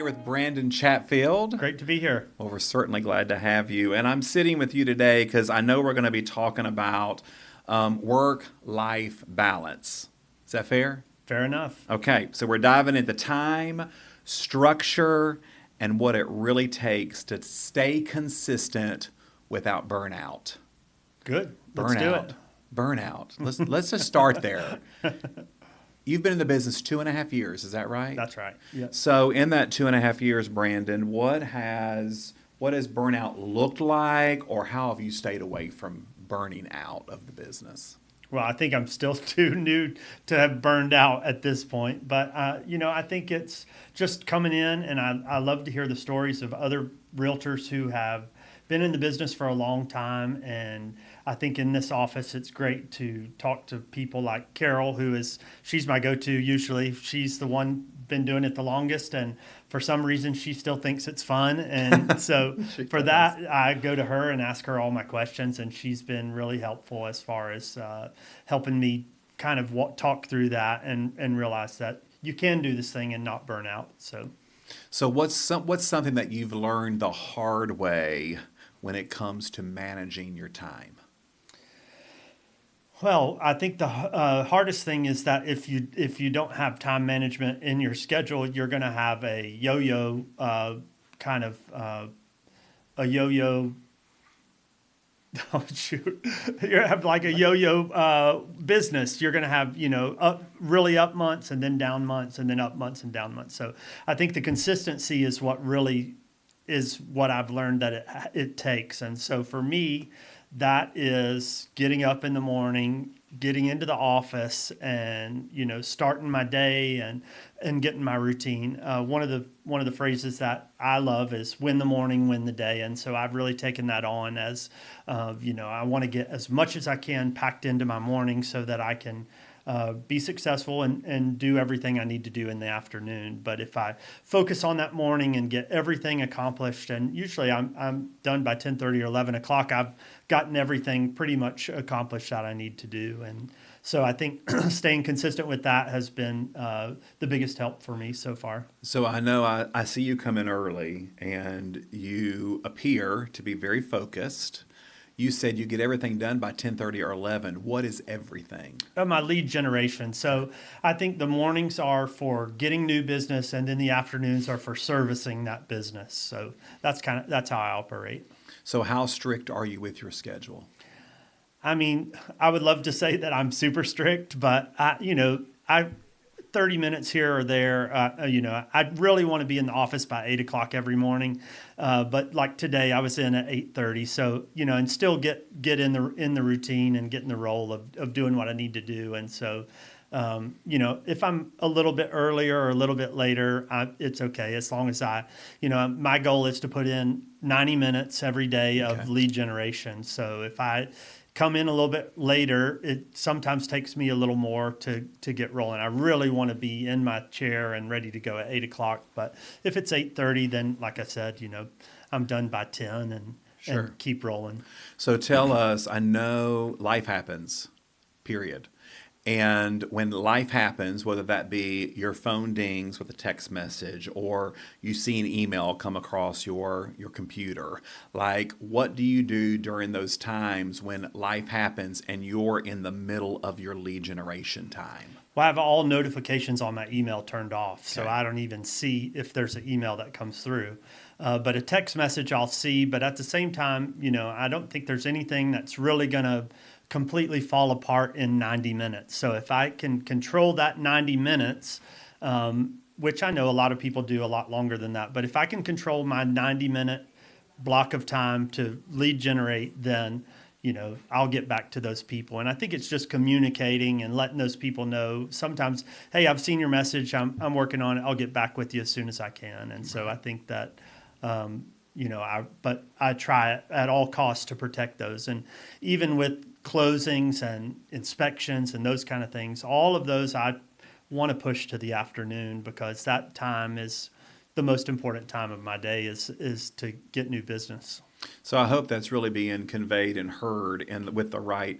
with Brandon Chatfield. Great to be here. Well, we're certainly glad to have you. And I'm sitting with you today because I know we're going to be talking about work-life balance. Is that fair? Fair enough. Okay, so we're diving into time, structure, and what it really takes to stay consistent without burnout. Good. Let's do it. Burnout. Let's just start there. You've been in the business 2.5 years, is that right? That's right. Yeah. So in that 2.5 years, Brandon, what has burnout looked like, or how have you stayed away from burning out of the business? Well, I think I'm still too new to have burned out at this point. But, I think it's just coming in, and I love to hear the stories of other realtors who have been in the business for a long time. And I think in this office, it's great to talk to people like Carol, she's my go-to usually. She's the one been doing it the longest, and for some reason she still thinks it's fun, and so for that I go to her and ask her all my questions, and she's been really helpful as far as helping me kind of talk through that and realize that you can do this thing and not burn out. So what's something that you've learned the hard way when it comes to managing your time? Well, I think the hardest thing is that if you don't have time management in your schedule, you're going to have a yo-yo a yo-yo. Oh shoot! You have like a yo-yo business. You're going to have really up months and then down months and then up months and down months. So I think the consistency is what I've learned that it takes. And so for me, that is getting up in the morning, getting into the office, and starting my day and getting my routine. One of the phrases that I love is "win the morning, win the day," and so I've really taken that on as I want to get as much as I can packed into my morning so that I can be successful and do everything I need to do in the afternoon. But if I focus on that morning and get everything accomplished, and usually I'm done by 10:30 or 11 o'clock, I've gotten everything pretty much accomplished that I need to do. And so I think staying consistent with that has been the biggest help for me so far. So I know I see you come in early, and you appear to be very focused. You said you get everything done by 10:30 or 11. What is everything? My lead generation. So I think the mornings are for getting new business, and then the afternoons are for servicing that business. So that's how I operate. So how strict are you with your schedule? I mean, I would love to say that I'm super strict, but I 30 minutes here or there. I really want to be in the office by 8 o'clock every morning. But like today, I was in at 8:30. So, and still get in the routine and get in the role of doing what I need to do. And so, if I'm a little bit earlier or a little bit later, it's okay. As long as my goal is to put in 90 minutes every day of lead generation. So if I come in a little bit later, it sometimes takes me a little more to get rolling. I really want to be in my chair and ready to go at 8 o'clock. But if it's 8:30, then like I said, I'm done by 10 and keep rolling. So tell us, I know life happens, period. And when life happens, whether that be your phone dings with a text message or you see an email come across your computer, like what do you do during those times when life happens and you're in the middle of your lead generation time? Well, I have all notifications on my email turned off, so I don't even see if there's an email that comes through. But a text message I'll see, but at the same time, I don't think there's anything that's really going to completely fall apart in 90 minutes. So if I can control that 90 minutes, which I know a lot of people do a lot longer than that, but if I can control my 90-minute block of time to lead generate, then I'll get back to those people. And I think it's just communicating and letting those people know sometimes, hey, I've seen your message. I'm working on it. I'll get back with you as soon as I can. And so I think that, I try at all costs to protect those. And even with closings and inspections and those kind of things, all of those I want to push to the afternoon, because that time is the most important time of my day is to get new business. So I hope that's really being conveyed and heard and with the right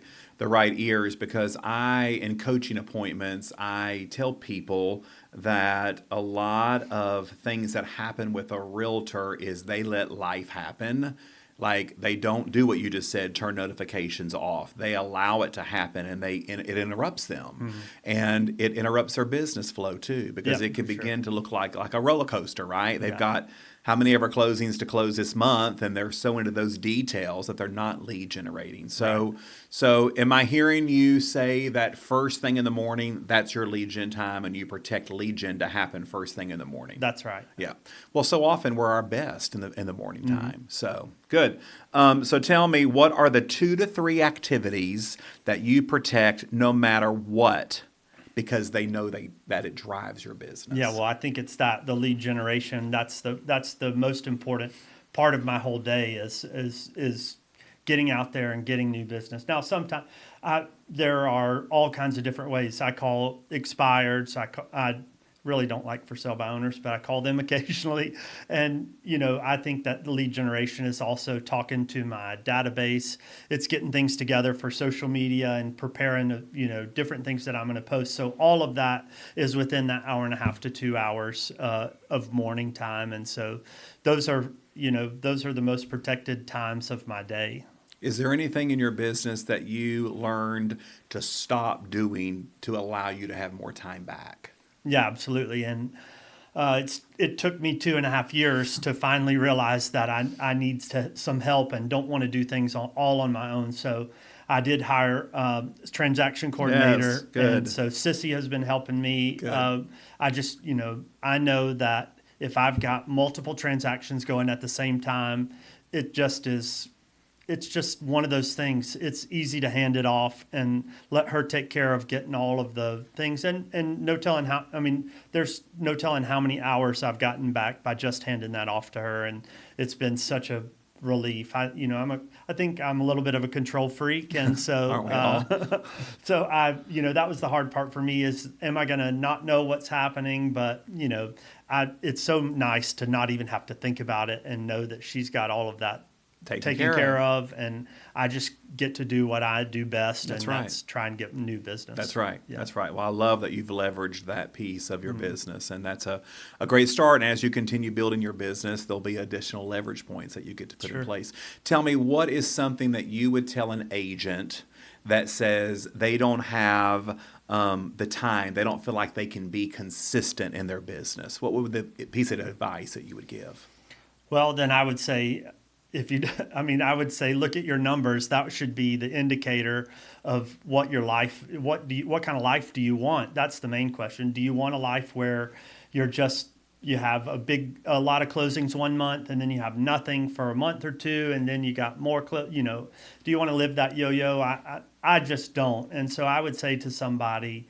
ears, because in coaching appointments, I tell people that a lot of things that happen with a realtor is they let life happen. Like, they don't do what you just said, turn notifications off. They allow it to happen, and it interrupts them, Mm-hmm. and it interrupts their business flow too, because Yep, it can for sure. begin to look like a roller coaster, right? They've Yeah. got how many of our closings to close this month, and they're so into those details that they're not lead generating. Right. So am I hearing you say that first thing in the morning, that's your lead gen time, and you protect lead gen to happen first thing in the morning? That's right. Yeah. Well, so often we're our best in the morning Mm-hmm. time. So good. So tell me, what are the 2 to 3 activities that you protect no matter what, because they know that it drives your business? Yeah, well, I think it's the lead generation. That's the most important part of my whole day is getting out there and getting new business. Now, sometimes there are all kinds of different ways. I call expireds. I really don't like for sale by owners, but I call them occasionally. And, I think that the lead generation is also talking to my database. It's getting things together for social media and preparing, different things that I'm going to post. So all of that is within that hour and a half to 2 hours of morning time. And so those are the most protected times of my day. Is there anything in your business that you learned to stop doing to allow you to have more time back? Yeah, absolutely. And it took me 2.5 years to finally realize that I need some help and don't want to do things all on my own. So I did hire a transaction coordinator. Yes, good. And so Sissy has been helping me. Good. I just, I know that if I've got multiple transactions going at the same time, it just is. It's just one of those things. It's easy to hand it off and let her take care of getting all of the things. And no telling there's no telling how many hours I've gotten back by just handing that off to her. And it's been such a relief. I think I'm a little bit of a control freak. And so, Aren't we all? so that was the hard part for me is, am I going to not know what's happening? But, it's so nice to not even have to think about it and know that she's got all of that taken care of, and I just get to do what I do best, that's try and get new business. That's right. Yeah. That's right. Well, I love that you've leveraged that piece of your business, and that's a great start. And as you continue building your business, there'll be additional leverage points that you get to put in place. Tell me, what is something that you would tell an agent that says they don't have the time, they don't feel like they can be consistent in their business? What would the piece of advice that you would give? Well, then I would say, I would say, look at your numbers. That should be the indicator of what your life, what kind of life do you want? That's the main question. Do you want a life where you have a lot of closings 1 month, and then you have nothing for a month or two, and then you got more, do you want to live that yo-yo? I just don't. And so I would say to somebody,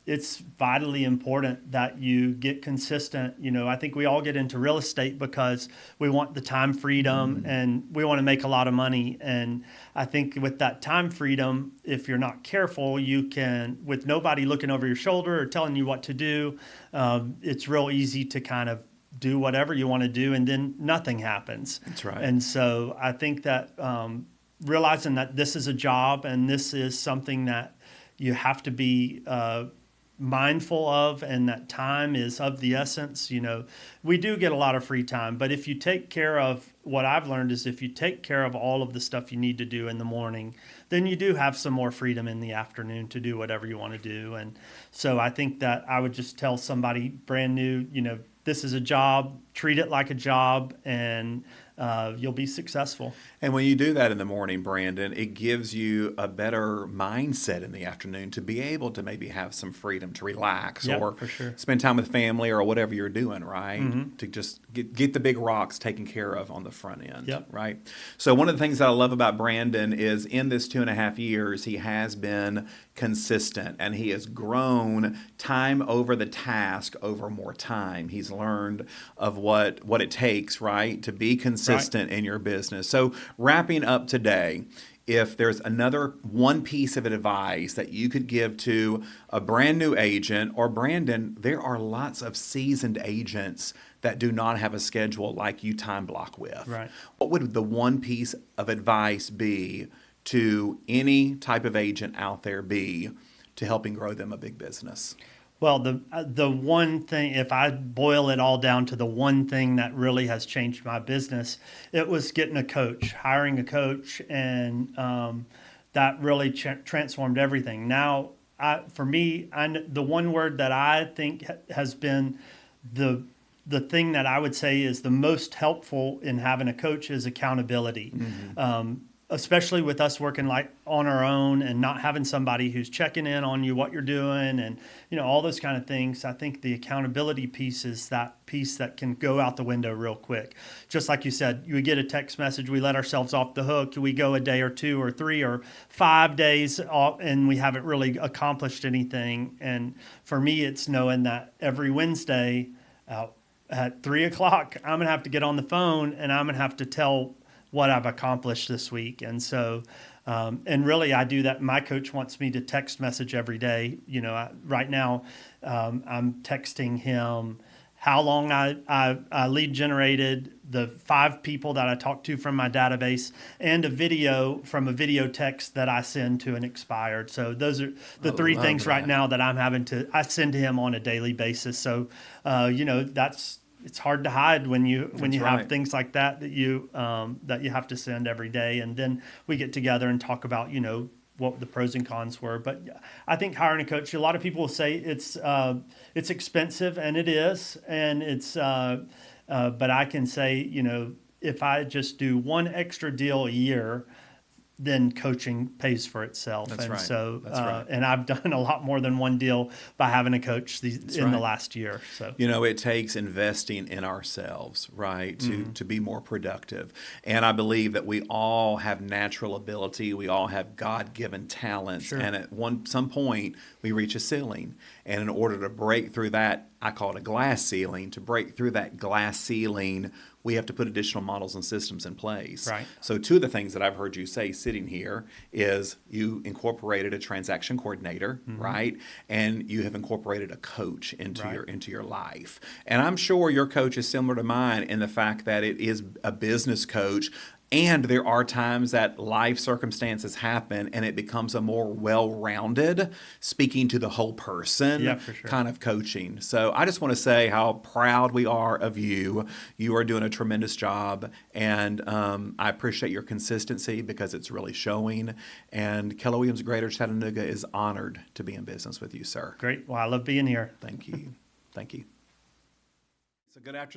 it's vitally important that you get consistent. I think we all get into real estate because we want the time freedom and we want to make a lot of money. And I think with that time freedom, if you're not careful, you can, with nobody looking over your shoulder or telling you what to do, it's real easy to kind of do whatever you want to do, and then nothing happens. That's right. And so I think that realizing that this is a job and this is something that you have to be mindful of, and that time is of the essence. We do get a lot of free time, but if you take care of, what I've learned is, if you take care of all of the stuff you need to do in the morning, then you do have some more freedom in the afternoon to do whatever you want to do. And so I think that I would just tell somebody brand new, this is a job, treat it like a job, and you'll be successful. And when you do that in the morning, Brandon, it gives you a better mindset in the afternoon to be able to maybe have some freedom to relax, or for sure, spend time with family or whatever you're doing, right? To just get the big rocks taken care of on the front end, right? So one of the things that I love about Brandon is, in this 2.5 years, he has been consistent, and he has grown time over the task over more time. He's learned of what it takes, right, to be consistent in your business. So wrapping up today, if there's another one piece of advice that you could give to a brand new agent, or Brandon, there are lots of seasoned agents that do not have a schedule like you time block with. Right. What would the one piece of advice be to any type of agent out there be to helping grow them a big business? Well, the one thing, if I boil it all down to the one thing that really has changed my business, it was getting a coach, hiring a coach, and that really transformed everything. Now, for me, the one word that I think has been the thing that I would say is the most helpful in having a coach is accountability. Especially with us working like on our own and not having somebody who's checking in on you, what you're doing, and all those kind of things. I think the accountability piece is that piece that can go out the window real quick. Just like you said, you get a text message, we let ourselves off the hook, we go a day or 2 or 3 or 5 days off, and we haven't really accomplished anything. And for me, it's knowing that every Wednesday at 3 o'clock, I'm going to have to get on the phone and I'm going to have to tell what I've accomplished this week. And so, and really I do that. My coach wants me to text message every day. Right now, I'm texting him how long I lead generated, the 5 people that I talked to from my database, and a video from a video text that I send to an expired. So those are the 3 things that. right now that I send to him on a daily basis. So, it's hard to hide when you have things like that you have to send every day. And then we get together and talk about, what the pros and cons were. But I think hiring a coach, a lot of people will say it's expensive, and it is. And but I can say, if I just do one extra deal a year, then coaching pays for itself. That's and right. so, That's right. and I've done a lot more than one deal by having a coach in the last year. So, it takes investing in ourselves, right, to be more productive. And I believe that we all have natural ability. We all have God-given talents. Sure. And at some point, we reach a ceiling. And in order to break through that, I call it a glass ceiling, to break through that glass ceiling, we have to put additional models and systems in place. Right. So 2 of the things that I've heard you say sitting here is you incorporated a transaction coordinator, right? And you have incorporated a coach into your life. And I'm sure your coach is similar to mine in the fact that it is a business coach. And there are times that life circumstances happen and it becomes a more well-rounded, speaking to the whole person for sure. kind of coaching. So I just want to say how proud we are of you. You are doing a tremendous job. And I appreciate your consistency because it's really showing. And Keller Williams Greater Chattanooga is honored to be in business with you, sir. Great. Well, I love being here. Thank you. Thank you. So good afternoon.